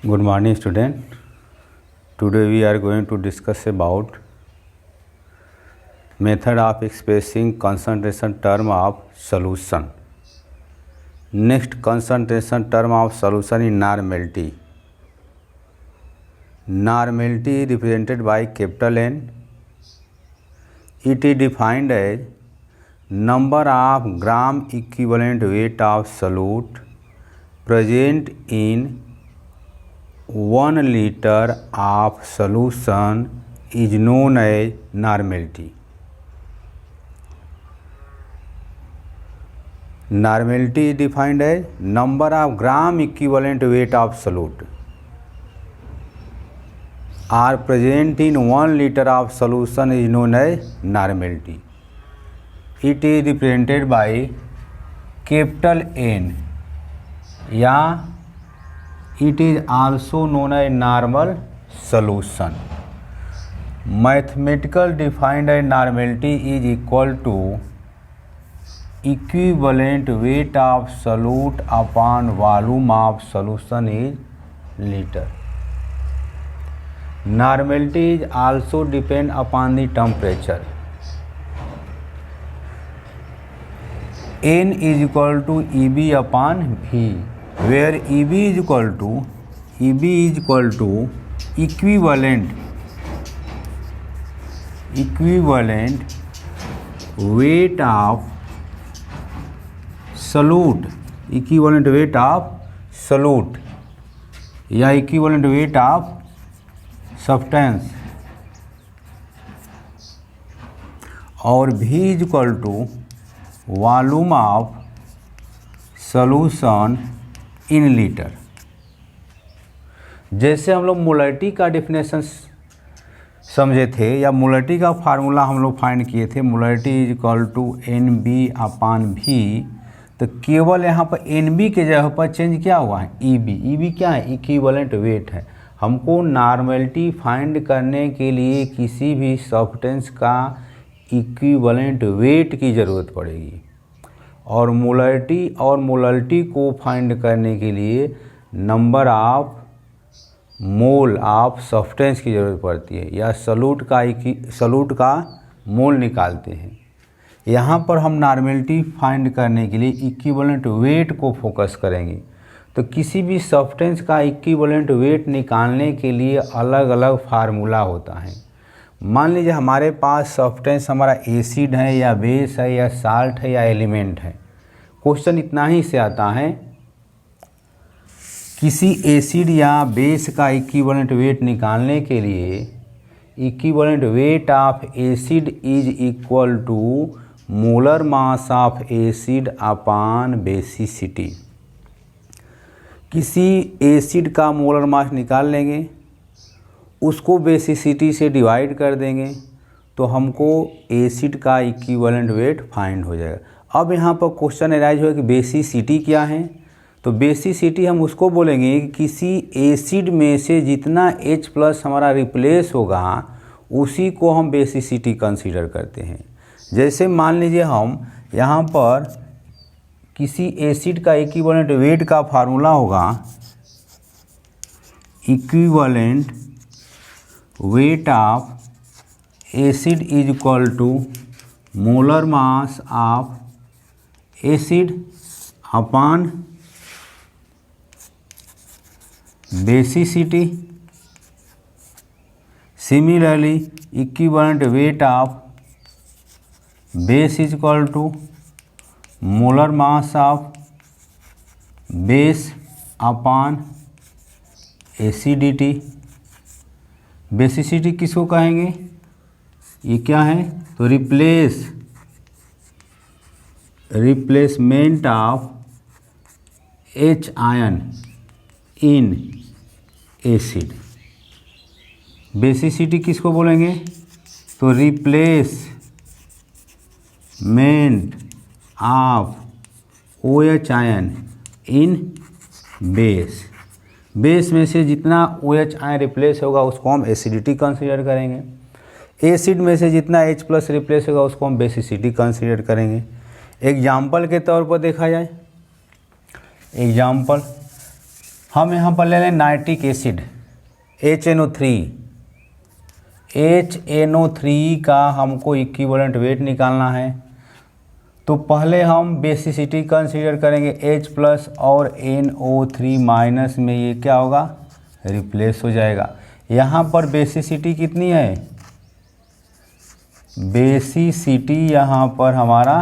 Good morning, student. Today we are going to discuss about method of expressing concentration term of solution. Next, concentration term of solution in normality. Normality represented by capital N. It is defined as number of gram equivalent weight of solute present in 1 liter of solution is known as normality. Normality is defined as number of gram equivalent weight of solute are present in 1 liter of solution is known as normality. It is represented by capital N या it is also known as normal solution. Mathematical defined as normality is equal to equivalent weight of solute upon volume of solution is liter. Normality is also depend upon the temperature. N is equal to EB upon V, where EB is equal to equivalent weight of solute, या equivalent weight of substance, और V is equal to volume of solution in litre. जैसे हम लोग molarity का definition समझे थे या molarity का फार्मूला हम लोग फाइंड किए थे, molarity is equal to NB upon V, तो केवल यहाँ पर NB के जगह पर चेंज क्या हुआ है EB क्या है, इक्विवेलेंट वेट है. हमको नॉर्मलिटी फाइंड करने के लिए किसी भी सब्सटेंस का इक्विवेलेंट वेट की ज़रूरत पड़ेगी, और मोलरिटी को फाइंड करने के लिए number of mole of substance की ज़रूरत पड़ती है, या सॉल्यूट का मोल निकालते हैं. यहाँ पर हम नॉर्मलिटी फाइंड करने के लिए इक्विवेलेंट वेट को फोकस करेंगे. तो किसी भी सब्सटेंस का इक्विवेलेंट वेट निकालने के लिए अलग अलग फार्मूला होता है. मान लीजिए हमारे पास सब्सटेंस हमारा एसिड है या बेस है या साल्ट है या एलिमेंट है. क्वेश्चन इतना ही से आता है, किसी एसिड या बेस का इक्विवेलेंट वेट निकालने के लिए equivalent weight of acid is equal to molar mass of acid upon basicity. किसी एसिड का मोलर मास निकाल लेंगे, उसको बेसिसिटी से डिवाइड कर देंगे, तो हमको एसिड का इक्विवेलेंट वेट फाइंड हो जाएगा. अब यहाँ पर क्वेश्चन अराइज होगा कि बेसिसिटी क्या है. तो बेसिसिटी हम उसको बोलेंगे कि किसी एसिड में से जितना H+ हमारा रिप्लेस होगा उसी को हम बेसिसिटी कंसीडर करते हैं. जैसे मान लीजिए हम यहाँ पर किसी एसिड का इक्विवेलेंट वेट का फार्मूला होगा equivalent weight of acid is equal to molar mass of acid upon basicity. Similarly, equivalent weight of base is equal to molar mass of base upon acidity. Basicity किसको कहेंगे, ये क्या है, तो replacement of H ion in acid. Basicity किसको बोलेंगे, तो replacement of OH ion in base. Base में से जितना OH आयन रिप्लेस होगा उसको हम एसिडिटी कंसीडर करेंगे. एसिड में से जितना H+ रिप्लेस होगा उसको हम बेसिसिटी कंसीडर करेंगे. एग्जाम्पल के तौर पर देखा जाए, एग्जाम्पल हम यहाँ पर ले लें नाइट्रिक एसिड HNO3 का हमको इक्विवेलेंट वेट निकालना है। तो पहले हम बेसिसिटी कंसीडर करेंगे H+ और NO3- में ये क्या होगा, रिप्लेस हो जाएगा। यहाँ पर बेसिसिटी कितनी है, बेसिसिटी यहाँ पर हमारा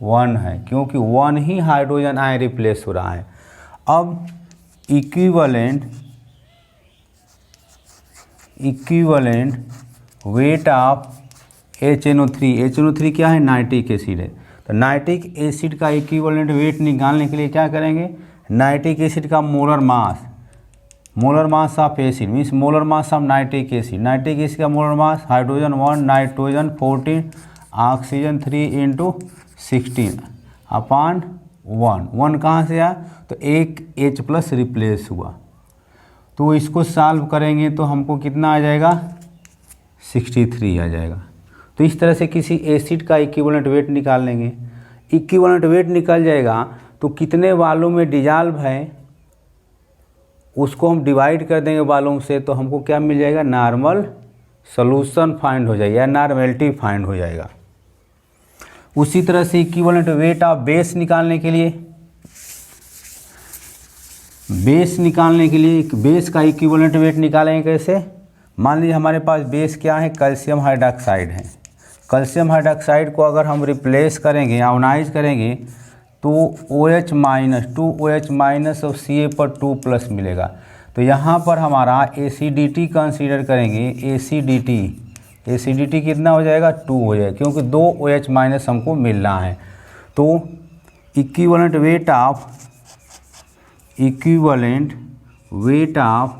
1 है, क्योंकि 1 ही हाइड्रोजन आयन रिप्लेस हो रहा है। अब इक्विवेलेंट वेट ऑफ HNO3 क्या है, नाइट्रिक एसिड है। तो नाइट्रिक एसिड का इक्विवेलेंट वेट निकालने के लिए क्या करेंगे, नाइट्रिक एसिड का molar mass of acid means molar mass of nitric acid का molar mass, hydrogen 1, nitrogen 14, oxygen 3 × 16/1 कहाँ से आया, तो एक H+ रिप्लेस हुआ। तो इसको सॉल्व करेंगे तो हमको कितना आ जाएगा, 63 आ जाएगा। तो इस तरह से किसी एसिड का इक्विवेलेंट वेट निकाल लेंगे। इक्विवेलेंट वेट निकल जाएगा तो कितने वॉल्यूम में डिजॉल्व है उसको हम डिवाइड कर देंगे वॉल्यूम से, तो हमको क्या मिल जाएगा, नॉर्मल सॉल्यूशन फाइंड हो जाएगा या नॉर्मेलिटी फाइंड हो जाएगा। उसी तरह से इक्विवेलेंट वेट ऑफ बेस निकालने के लिए बेस का इक्विवेलेंट वेट निकालेंगे कैसे, मान लीजिए हमारे पास बेस क्या है, कैल्शियम हाइड्रॉक्साइड है। कैल्शियम हाइड्रॉक्साइड को अगर हम रिप्लेस करेंगे, आयोनाइज करेंगे, तो OH- 2OH- और Ca पर 2+ मिलेगा। तो यहाँ पर हमारा एसिडिटी कंसीडर करेंगे, एसिडिटी कितना हो जाएगा, 2 हो जाएगा, क्योंकि 2 OH- हमको मिल रहा है। तो इक्विवेलेंट वेट ऑफ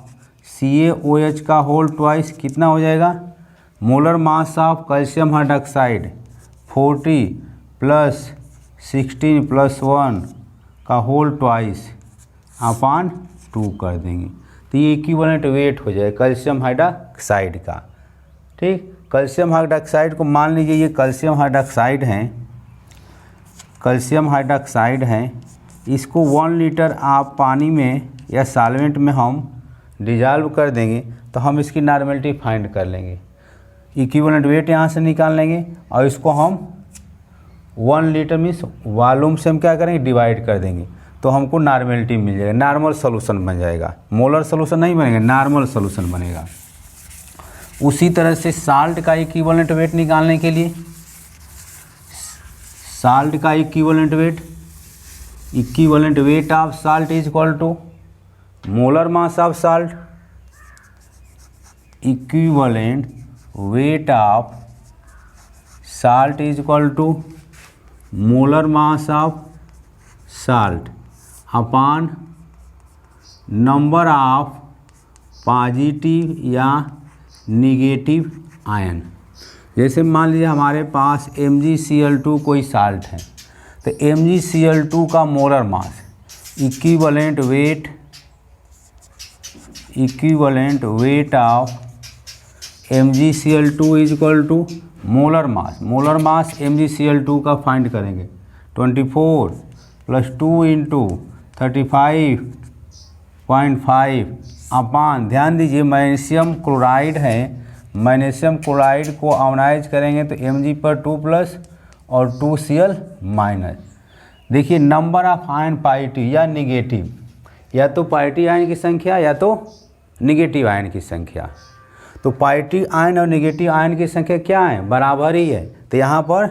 CaOH का होल ट्वाइस कितना हो जाएगा, molar mass of calcium hydroxide 40 + 16 + 1 का होल ट्वाइस अपॉन 2 कर देंगे। तो ये इक्विवेलेंट वेट हो जाए कैल्शियम हाइड्रॉक्साइड का। ठीक, कैल्शियम हाइड्रॉक्साइड को मान लीजिए ये कैल्शियम हाइड्रॉक्साइड है, इसको 1 लीटर आप पानी में या सॉल्वेंट में हम डिजॉल्व कर देंगे तो हम इसकी नॉर्मेलिटी फाइंड कर लेंगे। इक्विवेलेंट वेट यहाँ से निकाल लेंगे और इसको हम 1 लीटर मीन्स वॉल्यूम से हम क्या करेंगे, डिवाइड कर देंगे, तो हमको नॉर्मेलिटी मिल जाएगा, नॉर्मल सॉल्यूशन बन जाएगा। मोलर सॉल्यूशन नहीं बनेगा, नॉर्मल सॉल्यूशन बनेगा। उसी तरह से साल्ट का इक्विवेलेंट वेट निकालने के लिए साल्ट का equivalent weight of salt is equal to molar mass of salt, equivalent weight of salt is equal to molar mass of salt upon number of positive या निगेटिव आयन। जैसे मान लीजिए हमारे पास MgCl2 कोई साल्ट है, तो MgCl2 का molar mass equivalent weight of MgCl2 is equal to molar mass MgCl2 का फाइंड करेंगे 24 + 2 × 35.5 अपॉन, ध्यान दीजिए मैग्नीशियम क्लोराइड है, मैग्नीशियम क्लोराइड को आयोनाइज करेंगे तो Mg पर 2+ और 2Cl-। देखिए नंबर ऑफ आयन पॉजिटिव या निगेटिव, या तो पॉजिटिव आयन की संख्या या तो निगेटिव आयन की संख्या। तो पॉजिटिव आयन और निगेटिव आयन की संख्या क्या है, बराबर ही है, तो यहाँ पर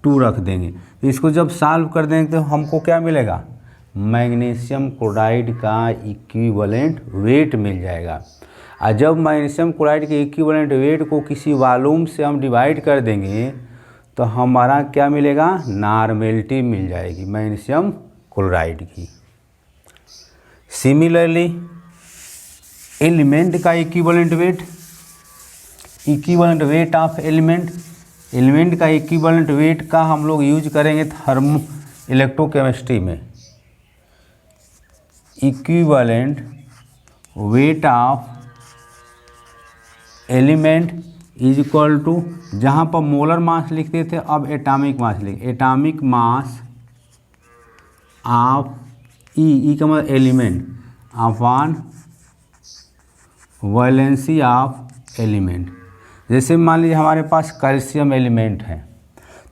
2 रख देंगे। तो इसको जब सॉल्व कर देंगे तो हमको क्या मिलेगा, मैग्नीशियम क्लोराइड का इक्विवेलेंट वेट मिल जाएगा। और जब मैग्नीशियम क्लोराइड के इक्विवेलेंट वेट को किसी वॉल्यूम से हम डिवाइड कर देंगे तो हमारा क्या मिलेगा, नॉर्मेलिटी मिल जाएगी मैग्नीशियम क्लोराइड की। सिमिलरली एलिमेंट का इक्विवेलेंट ऑफ एलिमेंट का इक्विवेलेंट वेट का हम लोग यूज करेंगे थर्मो इलेक्ट्रोकेमिस्ट्री में। Equivalent weight of element is equal to, जहाँ पर मोलर मास लिखते थे अब एटॉमिक मास लिख, एटॉमिक मास ऑफ ई का मतलब element, upon valency of element. जैसे मान लीजिए हमारे पास कैल्शियम एलिमेंट है,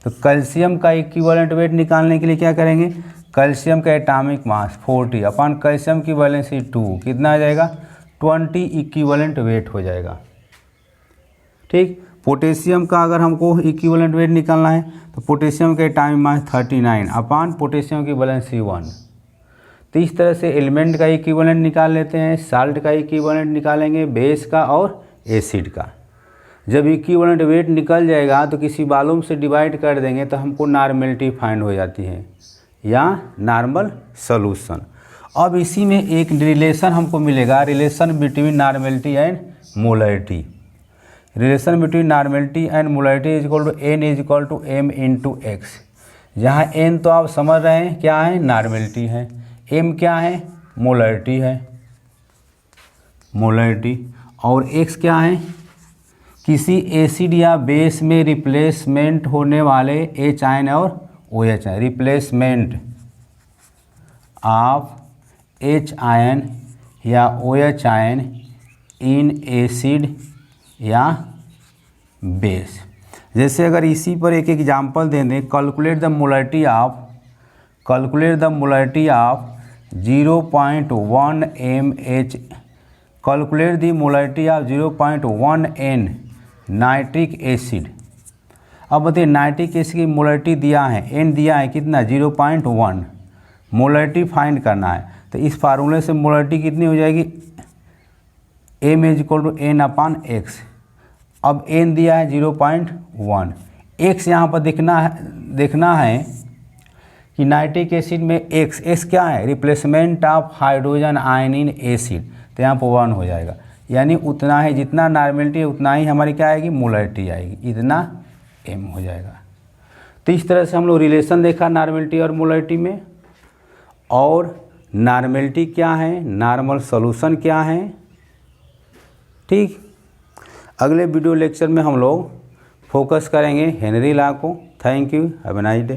तो कैल्शियम का इक्विवेलेंट वेट निकालने के लिए क्या करेंगे, कैल्शियम का एटॉमिक मास 40 अपॉन कैल्शियम की वैलेंसी 2, कितना आ जाएगा 20 इक्विवेलेंट वेट हो जाएगा। ठीक। पोटेशियम का अगर हमको इक्विवेलेंट वेट निकालना है तो पोटेशियम का एटॉमिक मास 39 अपॉन पोटेशियम की वैलेंसी 1। तो इस तरह से एलिमेंट का इक्विवेलेंट निकाल लेते हैं, साल्ट का इक्विवेलेंट निकालेंगे, बेस का और एसिड का। जब इक्विवेलेंट वेट निकल जाएगा तो किसी वॉल्यूम से डिवाइड कर देंगे तो हमको नॉर्मेलिटी फाइंड हो जाती है या नॉर्मल सॉल्यूशन। अब इसी में एक रिलेशन हमको मिलेगा, relation between normality and molarity. Relation between normality and molarity is equal to n is equal to m into x, जहाँ n तो आप समझ रहे हैं क्या है, नॉर्मेलिटी है, m क्या है, मोलरिटी है, मोलरिटी, और x क्या है, किसी एसिड या बेस में रिप्लेसमेंट होने वाले H आयन और OH ion, replacement of H ion या OH आयन इन एसिड या बेस। जैसे अगर इसी पर एक एग्जांपल दे दें, calculate the molarity of 0.1 mH, calculate the molarity of 0.1 N nitric acid. अब बताइए नाइट्रिक एसिड की मोलरिटी दिया है, N दिया है कितना 0.1, मोलरिटी फाइंड करना है। तो इस फार्मूले से मोलरिटी कितनी हो जाएगी, m is equal to n upon x। अब n दिया है 0.1, x यहाँ पर देखना है कि नाइट्रिक एसिड में x क्या है, replacement of hydrogen ion in acid, तो यहाँ पर 1 हो जाएगा, यानी उतना ही जितना नॉर्मेलिटी है उतना ही हमारी क्या आएगी, मोलरिटी आएगी, इतना m हो जाएगा। तो इस तरह से हम लोग रिलेशन देखा नॉर्मेलिटी और मोलरिटी में, और नॉर्मेलिटी क्या है, नॉर्मल सॉल्यूशन क्या है। ठीक। अगले वीडियो लेक्चर में हम लोग फोकस करेंगे हेनरी लॉ को। Thank you, have a nice day.